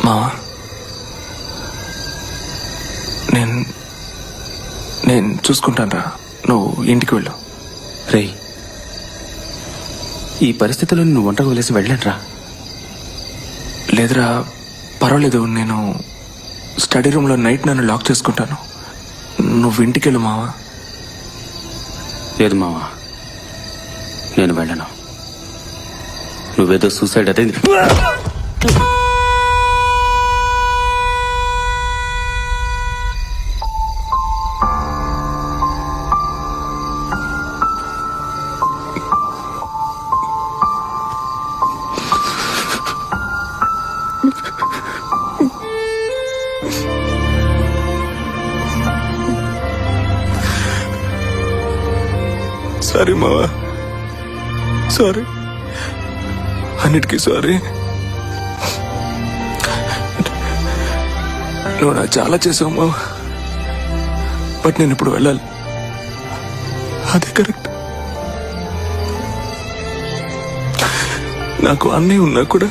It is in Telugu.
మావా, నేను చూసుకుంటానురా, నువ్వు ఇంటికి వెళ్ళు. రేయ్, ఈ పరిస్థితుల్లో నువ్వు ఒంటరి వదిలేసి వెళ్ళండిరా. లేదురా, పర్వాలేదు, నేను స్టడీ రూమ్లో నైట్ నన్ను లాక్ చేసుకుంటాను. నువ్వు ఇంటికి వెళ్ళు మావా. లేదు మావా, నేను వెళ్ళను. నువ్వేదో సూసైడ్ అదే సారీ మావా, సారీ, అన్నిటికీ సారీ. నువ్వు నాకు చాలా చేసావు మావా, బట్ నేను ఇప్పుడు వెళ్ళాలి, అదే కరెక్ట్. నాకు అన్నీ ఉన్నా కూడా